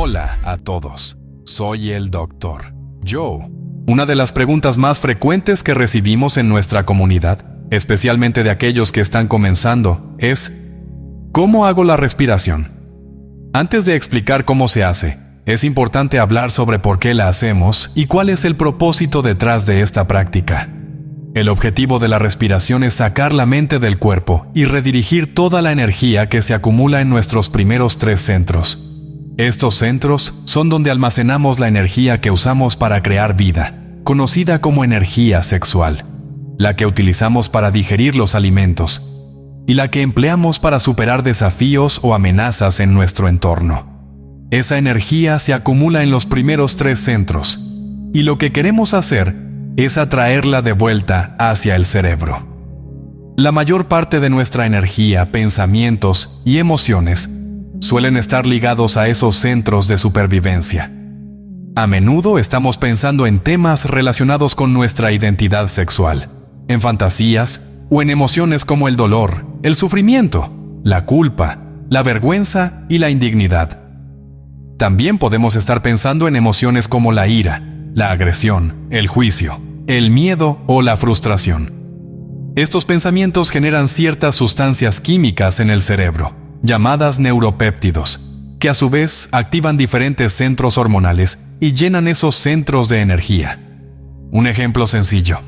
Hola a todos, soy el Dr. Joe. Una de las preguntas más frecuentes que recibimos en nuestra comunidad, especialmente de aquellos que están comenzando, es ¿cómo hago la respiración? Antes de explicar cómo se hace, es importante hablar sobre por qué la hacemos y cuál es el propósito detrás de esta práctica. El objetivo de la respiración es sacar la mente del cuerpo y redirigir toda la energía que se acumula en nuestros primeros 3 centros. Estos centros son donde almacenamos la energía que usamos para crear vida, conocida como energía sexual, la que utilizamos para digerir los alimentos y la que empleamos para superar desafíos o amenazas en nuestro entorno. Esa energía se acumula en los primeros 3 centros y lo que queremos hacer es atraerla de vuelta hacia el cerebro. La mayor parte de nuestra energía, pensamientos y emociones suelen estar ligados a esos centros de supervivencia. A menudo estamos pensando en temas relacionados con nuestra identidad sexual, en fantasías o en emociones como el dolor, el sufrimiento, la culpa, la vergüenza y la indignidad. También podemos estar pensando en emociones como la ira, la agresión, el juicio, el miedo o la frustración. Estos pensamientos generan ciertas sustancias químicas en el cerebro, llamadas neuropéptidos, que a su vez activan diferentes centros hormonales y llenan esos centros de energía. Un ejemplo sencillo.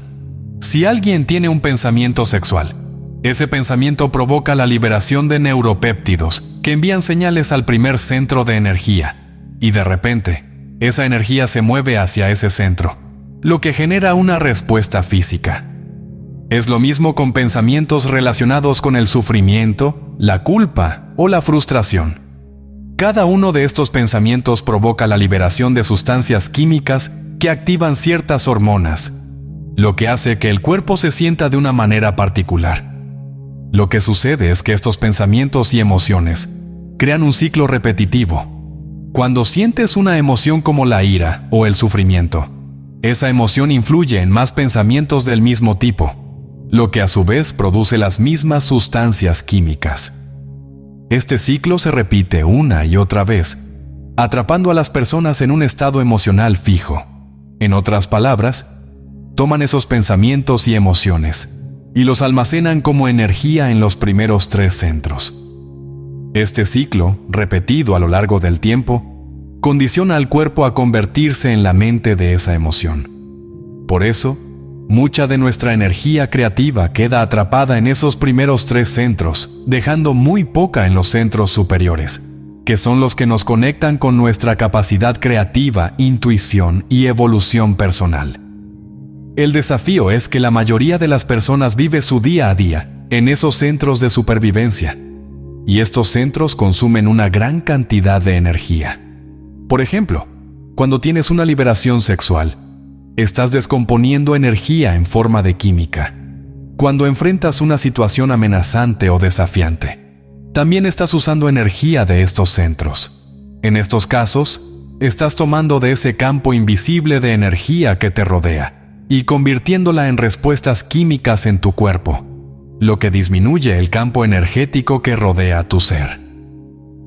Si alguien tiene un pensamiento sexual, ese pensamiento provoca la liberación de neuropéptidos que envían señales al primer centro de energía, y de repente, esa energía se mueve hacia ese centro, lo que genera una respuesta física. Es lo mismo con pensamientos relacionados con el sufrimiento, la culpa o la frustración. Cada uno de estos pensamientos provoca la liberación de sustancias químicas que activan ciertas hormonas, lo que hace que el cuerpo se sienta de una manera particular. Lo que sucede es que estos pensamientos y emociones crean un ciclo repetitivo. Cuando sientes una emoción como la ira o el sufrimiento, esa emoción influye en más pensamientos del mismo tipo, lo que a su vez produce las mismas sustancias químicas. Este ciclo se repite una y otra vez, atrapando a las personas en un estado emocional fijo. En otras palabras, toman esos pensamientos y emociones y los almacenan como energía en los primeros 3 centros. Este ciclo, repetido a lo largo del tiempo, condiciona al cuerpo a convertirse en la mente de esa emoción. Por eso, mucha de nuestra energía creativa queda atrapada en esos primeros 3 centros, dejando muy poca en los centros superiores, que son los que nos conectan con nuestra capacidad creativa, intuición y evolución personal. El desafío es que la mayoría de las personas vive su día a día en esos centros de supervivencia, y estos centros consumen una gran cantidad de energía. Por ejemplo, cuando tienes una liberación sexual, estás descomponiendo energía en forma de química. Cuando enfrentas una situación amenazante o desafiante, también estás usando energía de estos centros. En estos casos, estás tomando de ese campo invisible de energía que te rodea y convirtiéndola en respuestas químicas en tu cuerpo, lo que disminuye el campo energético que rodea tu ser.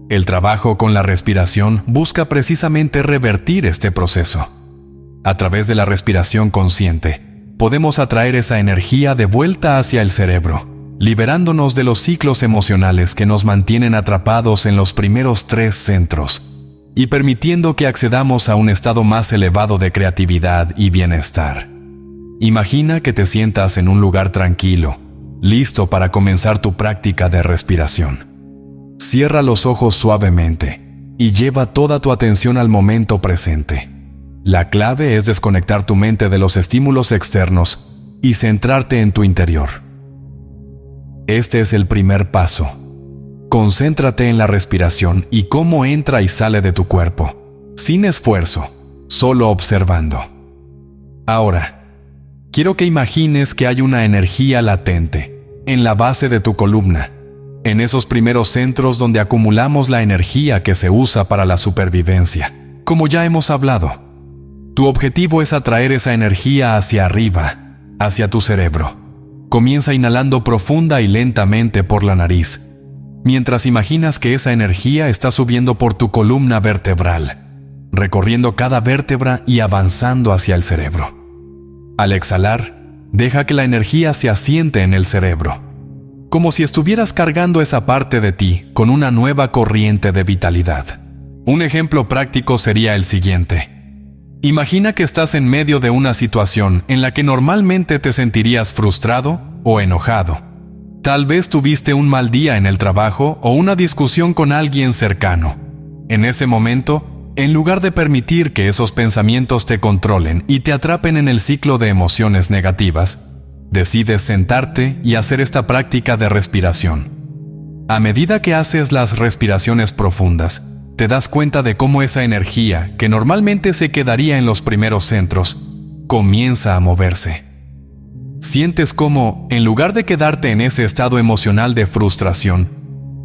El trabajo con la respiración busca precisamente revertir este proceso. A través de la respiración consciente, podemos atraer esa energía de vuelta hacia el cerebro, liberándonos de los ciclos emocionales que nos mantienen atrapados en los primeros 3 centros y permitiendo que accedamos a un estado más elevado de creatividad y bienestar. Imagina que te sientas en un lugar tranquilo, listo para comenzar tu práctica de respiración. Cierra los ojos suavemente y lleva toda tu atención al momento presente. La clave es desconectar tu mente de los estímulos externos y centrarte en tu interior. Este es el primer paso. Concéntrate en la respiración y cómo entra y sale de tu cuerpo, sin esfuerzo, solo observando. Ahora, quiero que imagines que hay una energía latente en la base de tu columna, en esos primeros centros donde acumulamos la energía que se usa para la supervivencia. Como ya hemos hablado, tu objetivo es atraer esa energía hacia arriba, hacia tu cerebro. Comienza inhalando profunda y lentamente por la nariz, mientras imaginas que esa energía está subiendo por tu columna vertebral, recorriendo cada vértebra y avanzando hacia el cerebro. Al exhalar, deja que la energía se asiente en el cerebro, como si estuvieras cargando esa parte de ti con una nueva corriente de vitalidad. Un ejemplo práctico sería el siguiente. Imagina que estás en medio de una situación en la que normalmente te sentirías frustrado o enojado. Tal vez tuviste un mal día en el trabajo o una discusión con alguien cercano. En ese momento, en lugar de permitir que esos pensamientos te controlen y te atrapen en el ciclo de emociones negativas, decides sentarte y hacer esta práctica de respiración. A medida que haces las respiraciones profundas, te das cuenta de cómo esa energía, que normalmente se quedaría en los primeros centros, comienza a moverse. Sientes cómo, en lugar de quedarte en ese estado emocional de frustración,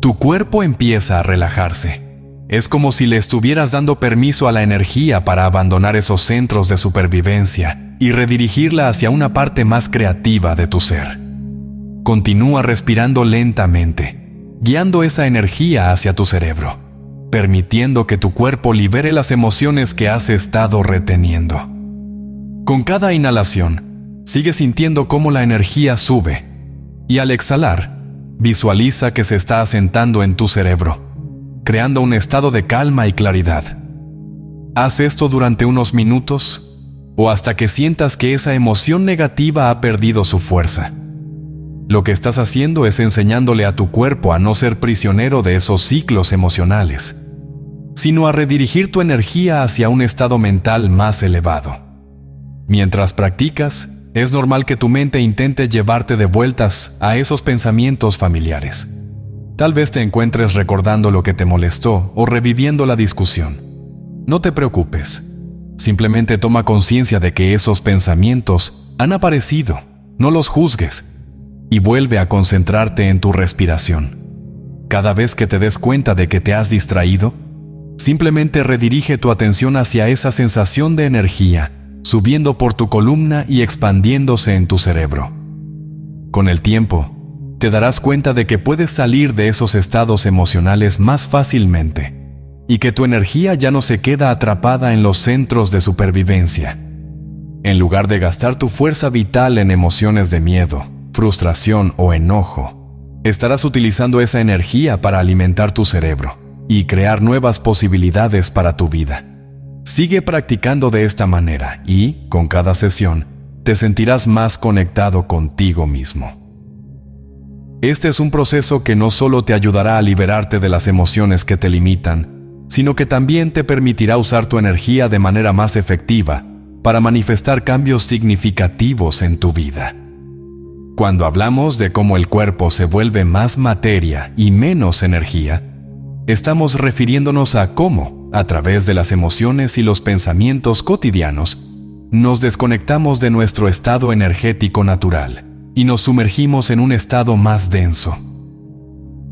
tu cuerpo empieza a relajarse. Es como si le estuvieras dando permiso a la energía para abandonar esos centros de supervivencia y redirigirla hacia una parte más creativa de tu ser. Continúa respirando lentamente, guiando esa energía hacia tu cerebro, permitiendo que tu cuerpo libere las emociones que has estado reteniendo. Con cada inhalación, sigue sintiendo cómo la energía sube, y al exhalar, visualiza que se está asentando en tu cerebro, creando un estado de calma y claridad. Haz esto durante unos minutos o hasta que sientas que esa emoción negativa ha perdido su fuerza. Lo que estás haciendo es enseñándole a tu cuerpo a no ser prisionero de esos ciclos emocionales, sino a redirigir tu energía hacia un estado mental más elevado. Mientras practicas, es normal que tu mente intente llevarte de vueltas a esos pensamientos familiares. Tal vez te encuentres recordando lo que te molestó o reviviendo la discusión. No te preocupes. Simplemente toma conciencia de que esos pensamientos han aparecido, no los juzgues, y vuelve a concentrarte en tu respiración. Cada vez que te des cuenta de que te has distraído, simplemente redirige tu atención hacia esa sensación de energía, subiendo por tu columna y expandiéndose en tu cerebro. Con el tiempo, te darás cuenta de que puedes salir de esos estados emocionales más fácilmente y que tu energía ya no se queda atrapada en los centros de supervivencia. En lugar de gastar tu fuerza vital en emociones de miedo, frustración o enojo, estarás utilizando esa energía para alimentar tu cerebro y crear nuevas posibilidades para tu vida. Sigue practicando de esta manera y, con cada sesión, te sentirás más conectado contigo mismo. Este es un proceso que no solo te ayudará a liberarte de las emociones que te limitan, sino que también te permitirá usar tu energía de manera más efectiva para manifestar cambios significativos en tu vida. Cuando hablamos de cómo el cuerpo se vuelve más materia y menos energía, estamos refiriéndonos a cómo, a través de las emociones y los pensamientos cotidianos, nos desconectamos de nuestro estado energético natural y nos sumergimos en un estado más denso.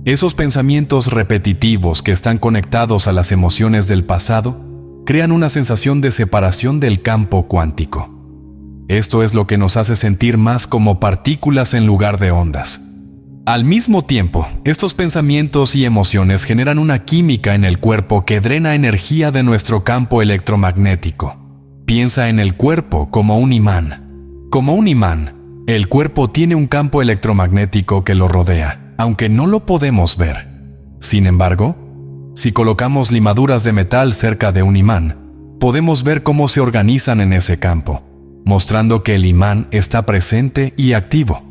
Esos pensamientos repetitivos que están conectados a las emociones del pasado crean una sensación de separación del campo cuántico. Esto es lo que nos hace sentir más como partículas en lugar de ondas. Al mismo tiempo, estos pensamientos y emociones generan una química en el cuerpo que drena energía de nuestro campo electromagnético. Piensa en el cuerpo como un imán. Como un imán, el cuerpo tiene un campo electromagnético que lo rodea, aunque no lo podemos ver. Sin embargo, si colocamos limaduras de metal cerca de un imán, podemos ver cómo se organizan en ese campo, mostrando que el imán está presente y activo.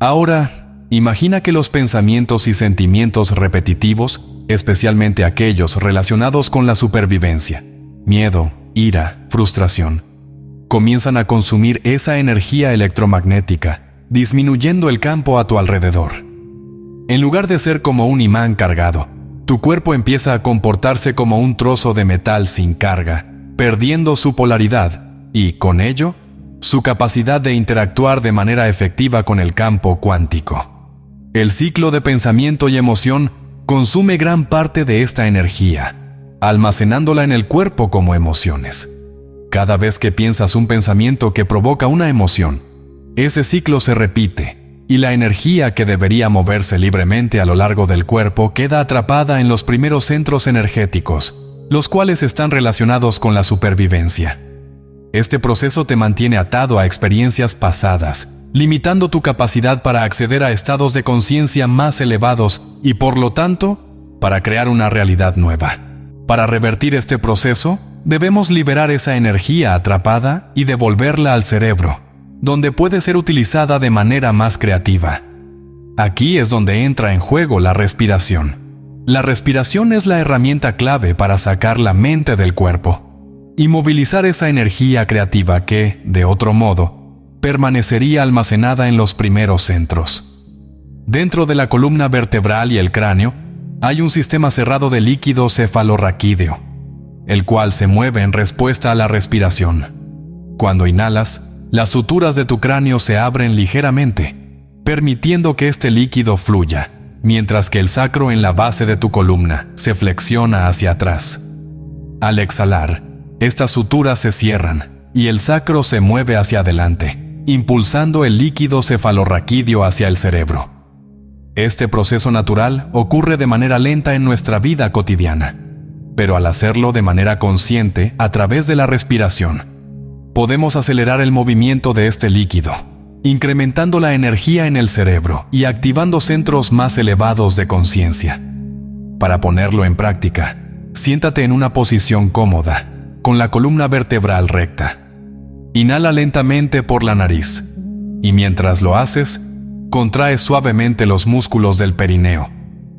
Ahora, imagina que los pensamientos y sentimientos repetitivos, especialmente aquellos relacionados con la supervivencia, miedo, ira, frustración, comienzan a consumir esa energía electromagnética, disminuyendo el campo a tu alrededor. En lugar de ser como un imán cargado, tu cuerpo empieza a comportarse como un trozo de metal sin carga, perdiendo su polaridad y, con ello, su capacidad de interactuar de manera efectiva con el campo cuántico. El ciclo de pensamiento y emoción consume gran parte de esta energía, almacenándola en el cuerpo como emociones. Cada vez que piensas un pensamiento que provoca una emoción, ese ciclo se repite, y la energía que debería moverse libremente a lo largo del cuerpo queda atrapada en los primeros centros energéticos, los cuales están relacionados con la supervivencia. Este proceso te mantiene atado a experiencias pasadas, limitando tu capacidad para acceder a estados de conciencia más elevados y, por lo tanto, para crear una realidad nueva. Para revertir este proceso, debemos liberar esa energía atrapada y devolverla al cerebro, donde puede ser utilizada de manera más creativa. Aquí es donde entra en juego la respiración. La respiración es la herramienta clave para sacar la mente del cuerpo y movilizar esa energía creativa que, de otro modo, permanecería almacenada en los primeros centros. Dentro de la columna vertebral y el cráneo, hay un sistema cerrado de líquido cefalorraquídeo, el cual se mueve en respuesta a la respiración. Cuando inhalas, las suturas de tu cráneo se abren ligeramente, permitiendo que este líquido fluya, mientras que el sacro en la base de tu columna se flexiona hacia atrás. Al exhalar, estas suturas se cierran y el sacro se mueve hacia adelante, impulsando el líquido cefalorraquídeo hacia el cerebro. Este proceso natural ocurre de manera lenta en nuestra vida cotidiana, pero al hacerlo de manera consciente a través de la respiración, podemos acelerar el movimiento de este líquido, incrementando la energía en el cerebro y activando centros más elevados de conciencia. Para ponerlo en práctica, siéntate en una posición cómoda, con la columna vertebral recta. Inhala lentamente por la nariz, y mientras lo haces, contrae suavemente los músculos del perineo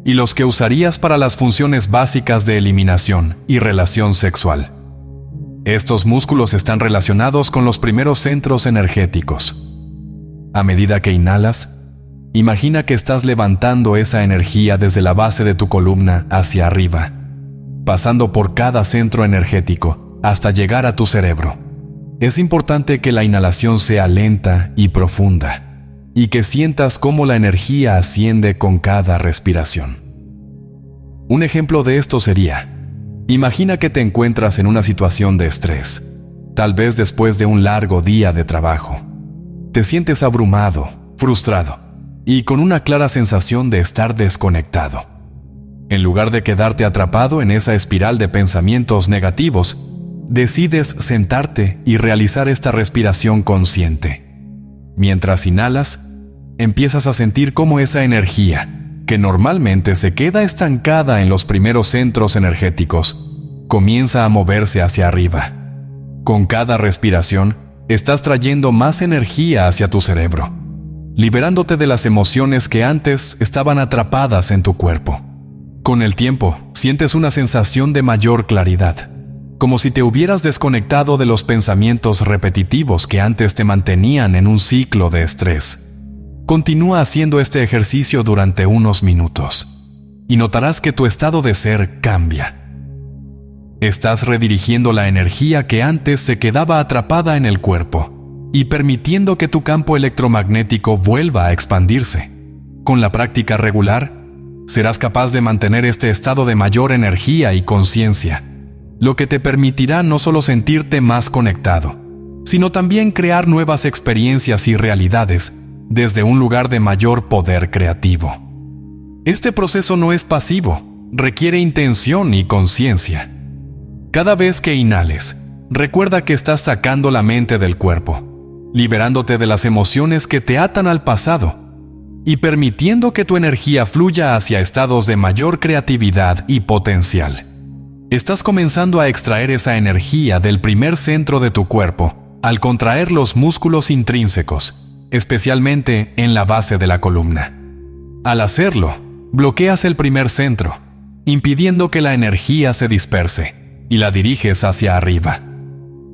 y los que usarías para las funciones básicas de eliminación y relación sexual. Estos músculos están relacionados con los primeros centros energéticos. A medida que inhalas, imagina que estás levantando esa energía desde la base de tu columna hacia arriba, pasando por cada centro energético hasta llegar a tu cerebro. Es importante que la inhalación sea lenta y profunda, y que sientas cómo la energía asciende con cada respiración. Un ejemplo de esto sería: imagina que te encuentras en una situación de estrés, tal vez después de un largo día de trabajo. Te sientes abrumado, frustrado y con una clara sensación de estar desconectado. En lugar de quedarte atrapado en esa espiral de pensamientos negativos, decides sentarte y realizar esta respiración consciente. Mientras inhalas, empiezas a sentir cómo esa energía, que normalmente se queda estancada en los primeros centros energéticos, comienza a moverse hacia arriba. Con cada respiración, estás trayendo más energía hacia tu cerebro, liberándote de las emociones que antes estaban atrapadas en tu cuerpo. Con el tiempo, sientes una sensación de mayor claridad, como si te hubieras desconectado de los pensamientos repetitivos que antes te mantenían en un ciclo de estrés. Continúa haciendo este ejercicio durante unos minutos y notarás que tu estado de ser cambia. Estás redirigiendo la energía que antes se quedaba atrapada en el cuerpo y permitiendo que tu campo electromagnético vuelva a expandirse. Con la práctica regular, serás capaz de mantener este estado de mayor energía y conciencia, lo que te permitirá no solo sentirte más conectado, sino también crear nuevas experiencias y realidades desde un lugar de mayor poder creativo. Este proceso no es pasivo, requiere intención y conciencia. Cada vez que inhales, recuerda que estás sacando la mente del cuerpo, liberándote de las emociones que te atan al pasado y permitiendo que tu energía fluya hacia estados de mayor creatividad y potencial. Estás comenzando a extraer esa energía del primer centro de tu cuerpo al contraer los músculos intrínsecos, especialmente en la base de la columna. Al hacerlo, bloqueas el primer centro, impidiendo que la energía se disperse, y la diriges hacia arriba.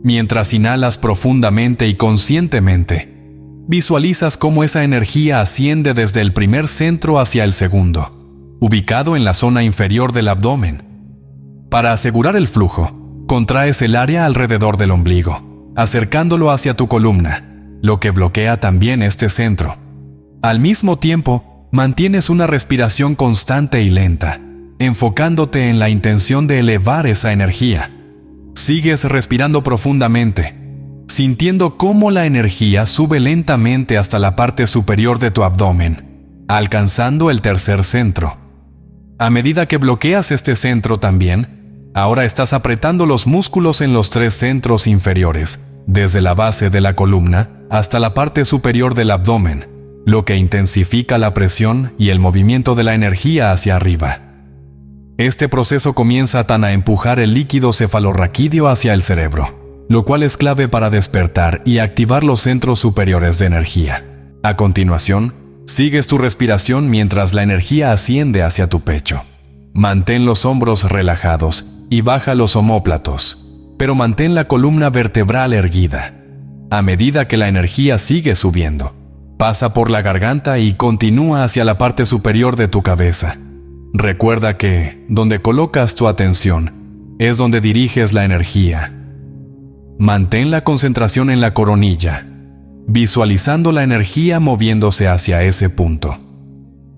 Mientras inhalas profundamente y conscientemente, visualizas cómo esa energía asciende desde el primer centro hacia el segundo, ubicado en la zona inferior del abdomen. Para asegurar el flujo, contraes el área alrededor del ombligo, acercándolo hacia tu columna, lo que bloquea también este centro. Al mismo tiempo, mantienes una respiración constante y lenta, enfocándote en la intención de elevar esa energía. Sigues respirando profundamente, sintiendo cómo la energía sube lentamente hasta la parte superior de tu abdomen, alcanzando el tercer centro. A medida que bloqueas este centro también, Ahora estás apretando los músculos en los 3 centros inferiores, desde la base de la columna hasta la parte superior del abdomen, lo que intensifica la presión y el movimiento de la energía hacia arriba. Este proceso comienza a empujar el líquido cefalorraquídeo hacia el cerebro, lo cual es clave para despertar y activar los centros superiores de energía. A continuación, sigues tu respiración mientras la energía asciende hacia tu pecho. Mantén los hombros relajados y baja los omóplatos, pero mantén la columna vertebral erguida. A medida que la energía sigue subiendo, pasa por la garganta y continúa hacia la parte superior de tu cabeza. Recuerda que, donde colocas tu atención, es donde diriges la energía. Mantén la concentración en la coronilla, visualizando la energía moviéndose hacia ese punto.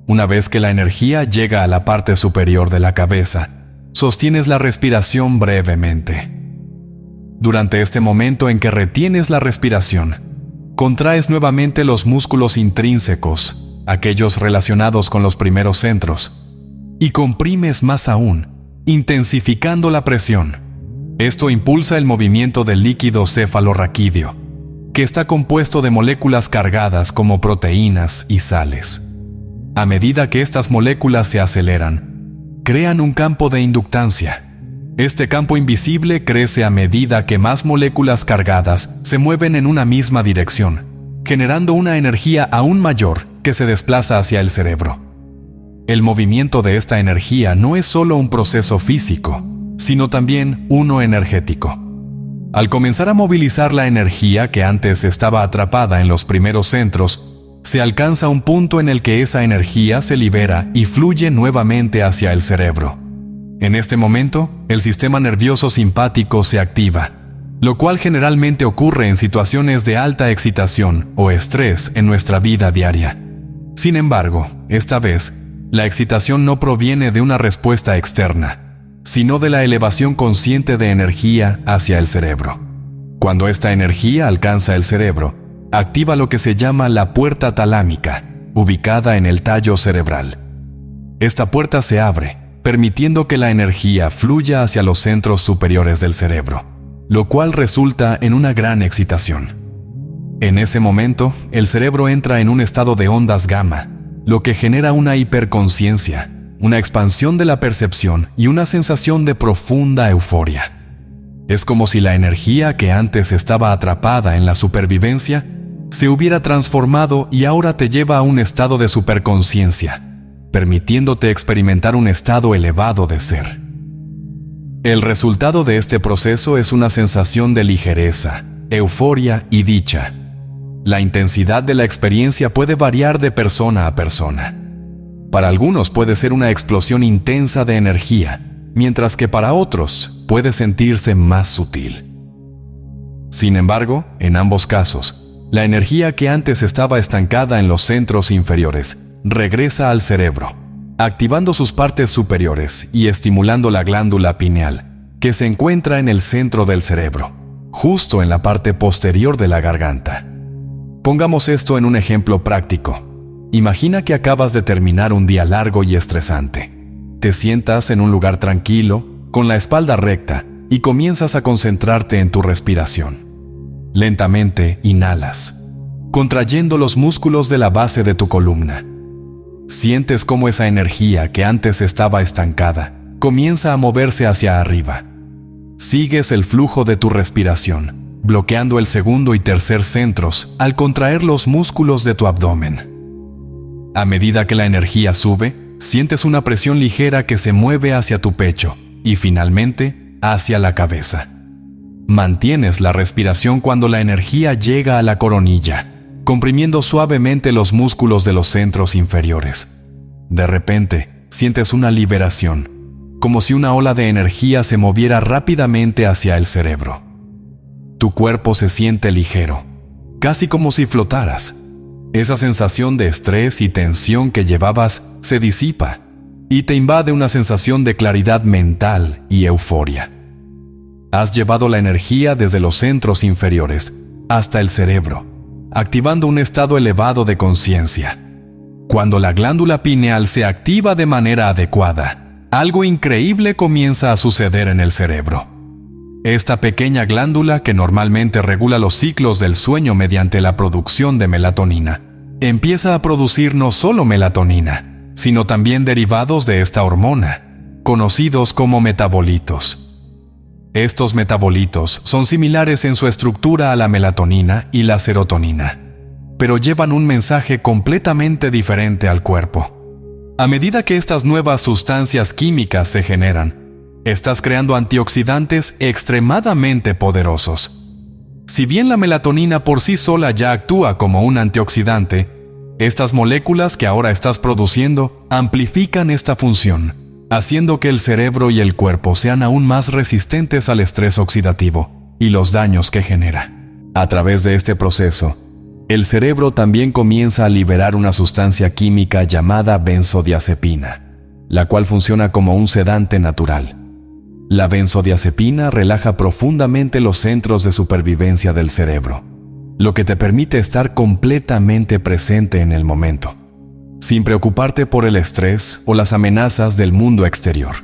Una vez que la energía llega a la parte superior de la cabeza, sostienes la respiración brevemente. Durante este momento en que retienes la respiración, contraes nuevamente los músculos intrínsecos, aquellos relacionados con los primeros centros, y comprimes más aún, intensificando la presión. Esto impulsa el movimiento del líquido cefalorraquídeo, que está compuesto de moléculas cargadas como proteínas y sales. A medida que estas moléculas se aceleran, crean un campo de inductancia. Este campo invisible crece a medida que más moléculas cargadas se mueven en una misma dirección, generando una energía aún mayor que se desplaza hacia el cerebro. El movimiento de esta energía no es solo un proceso físico, sino también uno energético. Al comenzar a movilizar la energía que antes estaba atrapada en los primeros centros, se alcanza un punto en el que esa energía se libera y fluye nuevamente hacia el cerebro. En este momento, el sistema nervioso simpático se activa, lo cual generalmente ocurre en situaciones de alta excitación o estrés en nuestra vida diaria. Sin embargo, esta vez, la excitación no proviene de una respuesta externa, sino de la elevación consciente de energía hacia el cerebro. Cuando esta energía alcanza el cerebro, activa lo que se llama la puerta talámica, ubicada en el tallo cerebral. Esta puerta se abre, permitiendo que la energía fluya hacia los centros superiores del cerebro, lo cual resulta en una gran excitación. En ese momento, el cerebro entra en un estado de ondas gamma, lo que genera una hiperconciencia, una expansión de la percepción y una sensación de profunda euforia. Es como si la energía que antes estaba atrapada en la supervivencia se hubiera transformado y ahora te lleva a un estado de superconciencia, permitiéndote experimentar un estado elevado de ser. El resultado de este proceso es una sensación de ligereza, euforia y dicha. La intensidad de la experiencia puede variar de persona a persona. Para algunos puede ser una explosión intensa de energía, mientras que para otros puede sentirse más sutil. Sin embargo, en ambos casos, la energía que antes estaba estancada en los centros inferiores regresa al cerebro, activando sus partes superiores y estimulando la glándula pineal, que se encuentra en el centro del cerebro, justo en la parte posterior de la garganta. Pongamos esto en un ejemplo práctico. Imagina que acabas de terminar un día largo y estresante. Te sientas en un lugar tranquilo, con la espalda recta, y comienzas a concentrarte en tu respiración. Lentamente inhalas, contrayendo los músculos de la base de tu columna. Sientes cómo esa energía que antes estaba estancada comienza a moverse hacia arriba. Sigues el flujo de tu respiración, bloqueando el segundo y tercer centros al contraer los músculos de tu abdomen. A medida que la energía sube, sientes una presión ligera que se mueve hacia tu pecho y finalmente hacia la cabeza. Mantienes la respiración cuando la energía llega a la coronilla, comprimiendo suavemente los músculos de los centros inferiores. De repente, sientes una liberación, como si una ola de energía se moviera rápidamente hacia el cerebro. Tu cuerpo se siente ligero, casi como si flotaras. Esa sensación de estrés y tensión que llevabas se disipa y te invade una sensación de claridad mental y euforia. Has llevado la energía desde los centros inferiores hasta el cerebro, activando un estado elevado de conciencia. Cuando la glándula pineal se activa de manera adecuada, algo increíble comienza a suceder en el cerebro. Esta pequeña glándula, que normalmente regula los ciclos del sueño mediante la producción de melatonina, empieza a producir no solo melatonina, sino también derivados de esta hormona, conocidos como metabolitos. Estos metabolitos son similares en su estructura a la melatonina y la serotonina, pero llevan un mensaje completamente diferente al cuerpo. A medida que estas nuevas sustancias químicas se generan, estás creando antioxidantes extremadamente poderosos. Si bien la melatonina por sí sola ya actúa como un antioxidante, estas moléculas que ahora estás produciendo amplifican esta función, haciendo que el cerebro y el cuerpo sean aún más resistentes al estrés oxidativo y los daños que genera. A través de este proceso, el cerebro también comienza a liberar una sustancia química llamada benzodiazepina, la cual funciona como un sedante natural. La benzodiazepina relaja profundamente los centros de supervivencia del cerebro, lo que te permite estar completamente presente en el momento, sin preocuparte por el estrés o las amenazas del mundo exterior.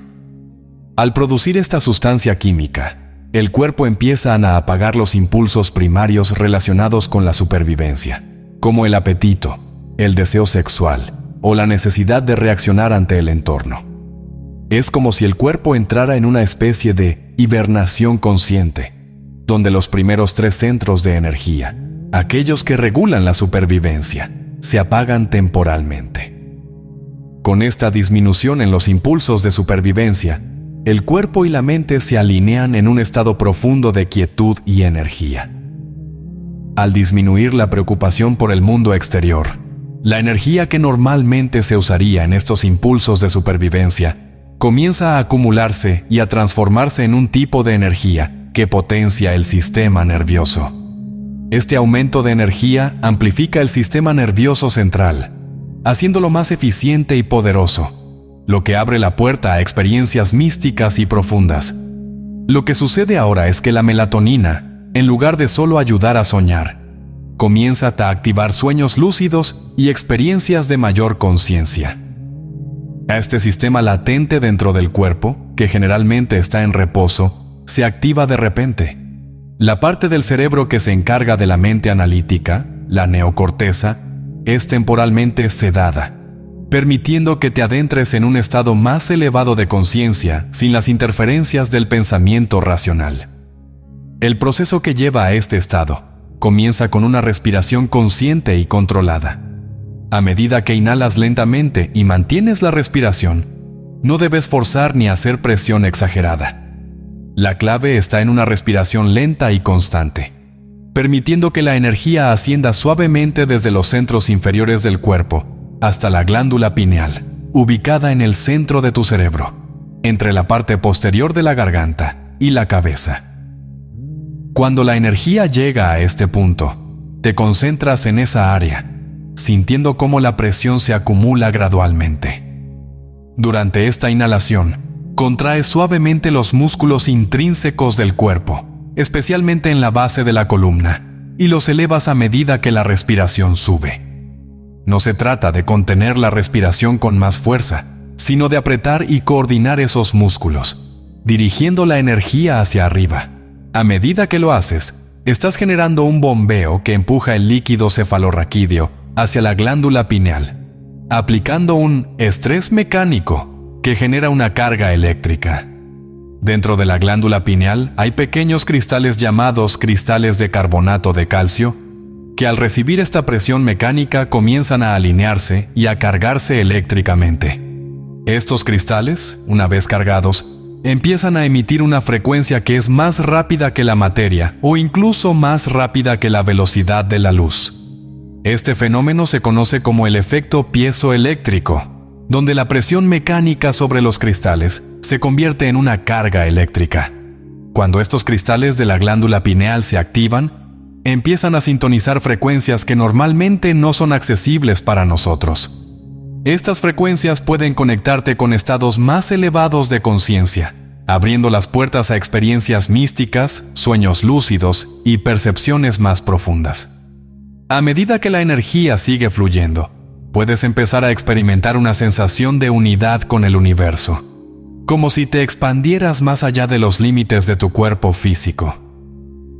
Al producir esta sustancia química, el cuerpo empieza a apagar los impulsos primarios relacionados con la supervivencia, como el apetito, el deseo sexual o la necesidad de reaccionar ante el entorno. Es como si el cuerpo entrara en una especie de hibernación consciente, donde los primeros 3 centros de energía, aquellos que regulan la supervivencia, se apagan temporalmente. Con esta disminución en los impulsos de supervivencia, el cuerpo y la mente se alinean en un estado profundo de quietud y energía. Al disminuir la preocupación por el mundo exterior, la energía que normalmente se usaría en estos impulsos de supervivencia comienza a acumularse y a transformarse en un tipo de energía que potencia el sistema nervioso. Este aumento de energía amplifica el sistema nervioso central, haciéndolo más eficiente y poderoso, lo que abre la puerta a experiencias místicas y profundas. Lo que sucede ahora es que la melatonina, en lugar de solo ayudar a soñar, comienza a activar sueños lúcidos y experiencias de mayor conciencia. A este sistema latente dentro del cuerpo, que generalmente está en reposo, se activa de repente. La parte del cerebro que se encarga de la mente analítica, la neocorteza, es temporalmente sedada, permitiendo que te adentres en un estado más elevado de conciencia sin las interferencias del pensamiento racional. El proceso que lleva a este estado comienza con una respiración consciente y controlada. A medida que inhalas lentamente y mantienes la respiración, no debes forzar ni hacer presión exagerada. La clave está en una respiración lenta y constante, permitiendo que la energía ascienda suavemente desde los centros inferiores del cuerpo hasta la glándula pineal, ubicada en el centro de tu cerebro, entre la parte posterior de la garganta y la cabeza. Cuando la energía llega a este punto, te concentras en esa área, sintiendo cómo la presión se acumula gradualmente. Durante esta inhalación, contraes suavemente los músculos intrínsecos del cuerpo, especialmente en la base de la columna, y los elevas a medida que la respiración sube. No se trata de contener la respiración con más fuerza, sino de apretar y coordinar esos músculos, dirigiendo la energía hacia arriba. A medida que lo haces, estás generando un bombeo que empuja el líquido cefalorraquídeo hacia la glándula pineal, aplicando un estrés mecánico que genera una carga eléctrica. Dentro de la glándula pineal hay pequeños cristales llamados cristales de carbonato de calcio, que al recibir esta presión mecánica comienzan a alinearse y a cargarse eléctricamente. Estos cristales, una vez cargados, empiezan a emitir una frecuencia que es más rápida que la materia o incluso más rápida que la velocidad de la luz. Este fenómeno se conoce como el efecto piezoeléctrico, donde la presión mecánica sobre los cristales se convierte en una carga eléctrica. Cuando estos cristales de la glándula pineal se activan, empiezan a sintonizar frecuencias que normalmente no son accesibles para nosotros. Estas frecuencias pueden conectarte con estados más elevados de conciencia, abriendo las puertas a experiencias místicas, sueños lúcidos y percepciones más profundas. A medida que la energía sigue fluyendo, puedes empezar a experimentar una sensación de unidad con el universo, como si te expandieras más allá de los límites de tu cuerpo físico.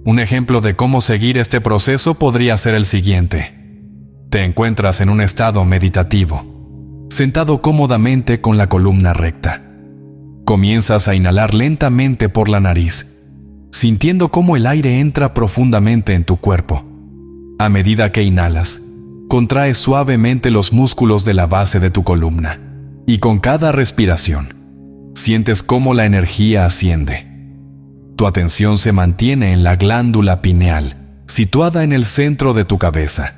Un ejemplo de cómo seguir este proceso podría ser el siguiente. Te encuentras en un estado meditativo, sentado cómodamente con la columna recta. Comienzas a inhalar lentamente por la nariz, sintiendo cómo el aire entra profundamente en tu cuerpo. A medida que inhalas, contraes suavemente los músculos de la base de tu columna, y con cada respiración, sientes cómo la energía asciende. Tu atención se mantiene en la glándula pineal, situada en el centro de tu cabeza.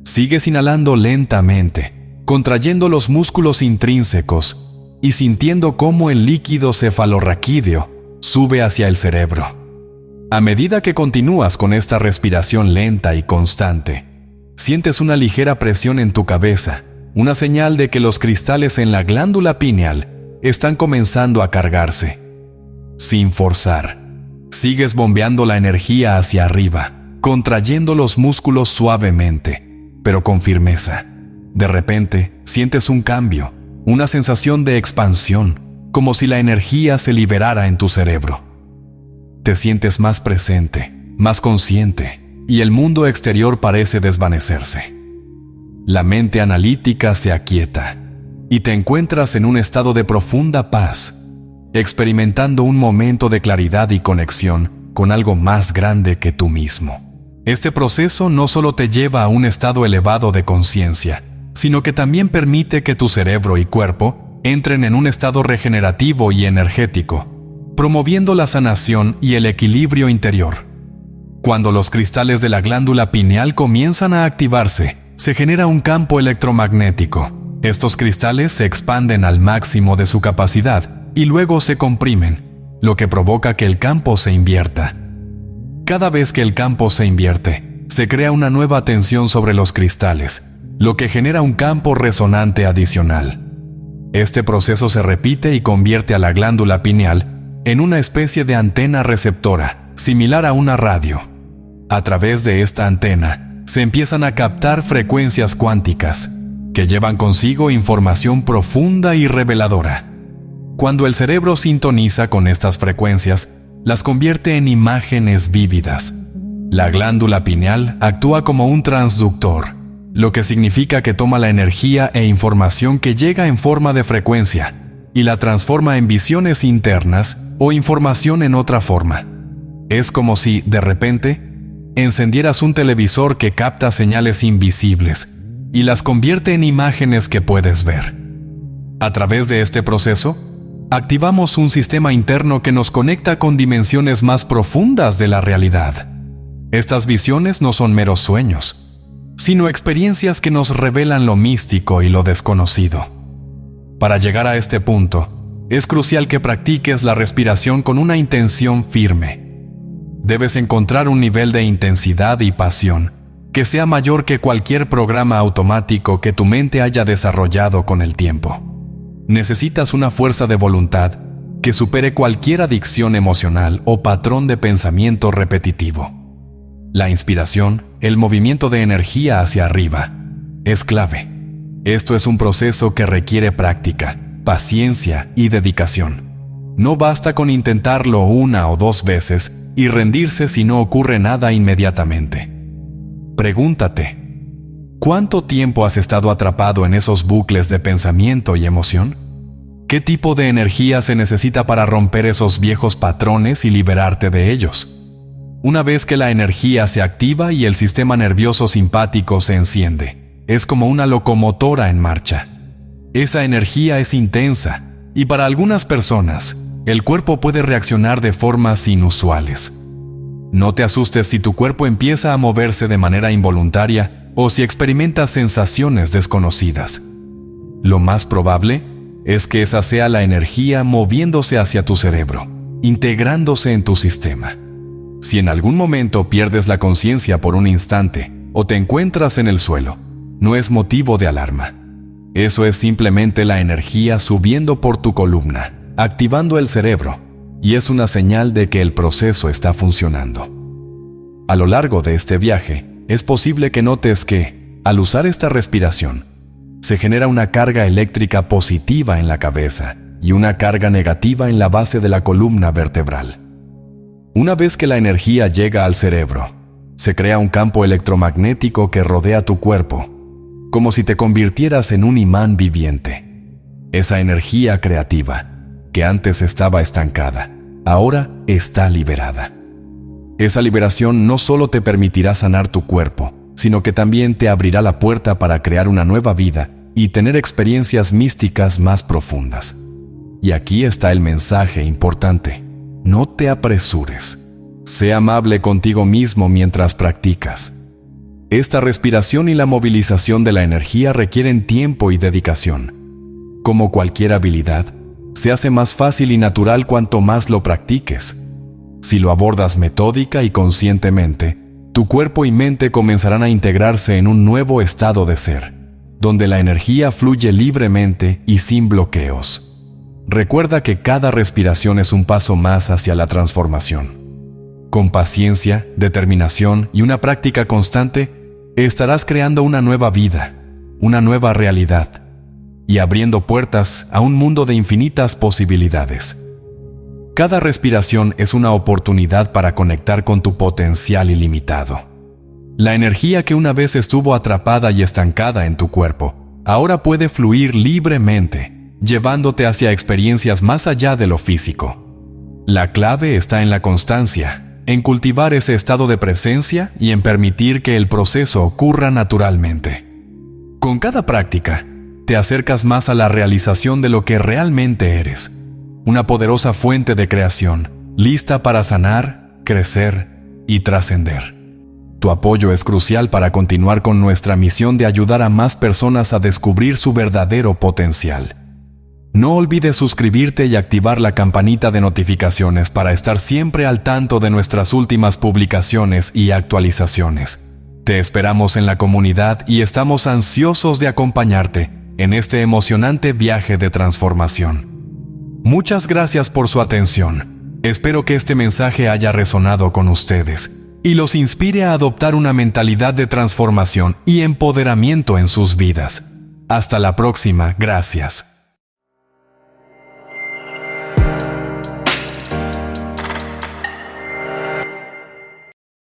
Sigues inhalando lentamente, contrayendo los músculos intrínsecos y sintiendo cómo el líquido cefalorraquídeo sube hacia el cerebro. A medida que continúas con esta respiración lenta y constante, sientes una ligera presión en tu cabeza, una señal de que los cristales en la glándula pineal están comenzando a cargarse. Sin forzar, sigues bombeando la energía hacia arriba, contrayendo los músculos suavemente, pero con firmeza. De repente, sientes un cambio, una sensación de expansión, como si la energía se liberara en tu cerebro. Te sientes más presente, más consciente, y el mundo exterior parece desvanecerse. La mente analítica se aquieta, y te encuentras en un estado de profunda paz, experimentando un momento de claridad y conexión con algo más grande que tú mismo. Este proceso no solo te lleva a un estado elevado de conciencia, sino que también permite que tu cerebro y cuerpo entren en un estado regenerativo y energético, promoviendo la sanación y el equilibrio interior. Cuando los cristales de la glándula pineal comienzan a activarse, se genera un campo electromagnético. Estos cristales se expanden al máximo de su capacidad y luego se comprimen, lo que provoca que el campo se invierta. Cada vez que el campo se invierte, se crea una nueva tensión sobre los cristales, lo que genera un campo resonante adicional. Este proceso se repite y convierte a la glándula pineal en una especie de antena receptora, similar a una radio. A través de esta antena, se empiezan a captar frecuencias cuánticas, que llevan consigo información profunda y reveladora. Cuando el cerebro sintoniza con estas frecuencias, las convierte en imágenes vívidas. La glándula pineal actúa como un transductor, lo que significa que toma la energía e información que llega en forma de frecuencia y la transforma en visiones internas o información en otra forma. Es como si, de repente, encendieras un televisor que capta señales invisibles y las convierte en imágenes que puedes ver. A través de este proceso, activamos un sistema interno que nos conecta con dimensiones más profundas de la realidad. Estas visiones no son meros sueños, sino experiencias que nos revelan lo místico y lo desconocido. Para llegar a este punto, es crucial que practiques la respiración con una intención firme. Debes encontrar un nivel de intensidad y pasión que sea mayor que cualquier programa automático que tu mente haya desarrollado con el tiempo. Necesitas una fuerza de voluntad que supere cualquier adicción emocional o patrón de pensamiento repetitivo. La inspiración, el movimiento de energía hacia arriba, es clave. Esto es un proceso que requiere práctica, paciencia y dedicación. No basta con intentarlo 1 o 2 veces y rendirse si no ocurre nada inmediatamente. Pregúntate, ¿cuánto tiempo has estado atrapado en esos bucles de pensamiento y emoción? ¿Qué tipo de energía se necesita para romper esos viejos patrones y liberarte de ellos? Una vez que la energía se activa y el sistema nervioso simpático se enciende, es como una locomotora en marcha. Esa energía es intensa y para algunas personas, el cuerpo puede reaccionar de formas inusuales. No te asustes si tu cuerpo empieza a moverse de manera involuntaria o si experimentas sensaciones desconocidas. Lo más probable es que esa sea la energía moviéndose hacia tu cerebro, integrándose en tu sistema. Si en algún momento pierdes la conciencia por un instante o te encuentras en el suelo, no es motivo de alarma. Eso es simplemente la energía subiendo por tu columna, activando el cerebro, y es una señal de que el proceso está funcionando. A lo largo de este viaje, es posible que notes que, al usar esta respiración, se genera una carga eléctrica positiva en la cabeza y una carga negativa en la base de la columna vertebral. Una vez que la energía llega al cerebro, se crea un campo electromagnético que rodea tu cuerpo, como si te convirtieras en un imán viviente. Esa energía creativa, que antes estaba estancada, ahora está liberada. Esa liberación no solo te permitirá sanar tu cuerpo, sino que también te abrirá la puerta para crear una nueva vida y tener experiencias místicas más profundas. Y aquí está el mensaje importante: no te apresures. Sé amable contigo mismo mientras practicas. Esta respiración y la movilización de la energía requieren tiempo y dedicación. Como cualquier habilidad, se hace más fácil y natural cuanto más lo practiques. Si lo abordas metódica y conscientemente, tu cuerpo y mente comenzarán a integrarse en un nuevo estado de ser, donde la energía fluye libremente y sin bloqueos. Recuerda que cada respiración es un paso más hacia la transformación. Con paciencia, determinación y una práctica constante, estarás creando una nueva vida, una nueva realidad, y abriendo puertas a un mundo de infinitas posibilidades. Cada respiración es una oportunidad para conectar con tu potencial ilimitado. La energía que una vez estuvo atrapada y estancada en tu cuerpo, ahora puede fluir libremente, llevándote hacia experiencias más allá de lo físico. La clave está en la constancia, en cultivar ese estado de presencia y en permitir que el proceso ocurra naturalmente. Con cada práctica, te acercas más a la realización de lo que realmente eres. Una poderosa fuente de creación, lista para sanar, crecer y trascender. Tu apoyo es crucial para continuar con nuestra misión de ayudar a más personas a descubrir su verdadero potencial. No olvides suscribirte y activar la campanita de notificaciones para estar siempre al tanto de nuestras últimas publicaciones y actualizaciones. Te esperamos en la comunidad y estamos ansiosos de acompañarte en este emocionante viaje de transformación. Muchas gracias por su atención. Espero que este mensaje haya resonado con ustedes y los inspire a adoptar una mentalidad de transformación y empoderamiento en sus vidas. Hasta la próxima. Gracias.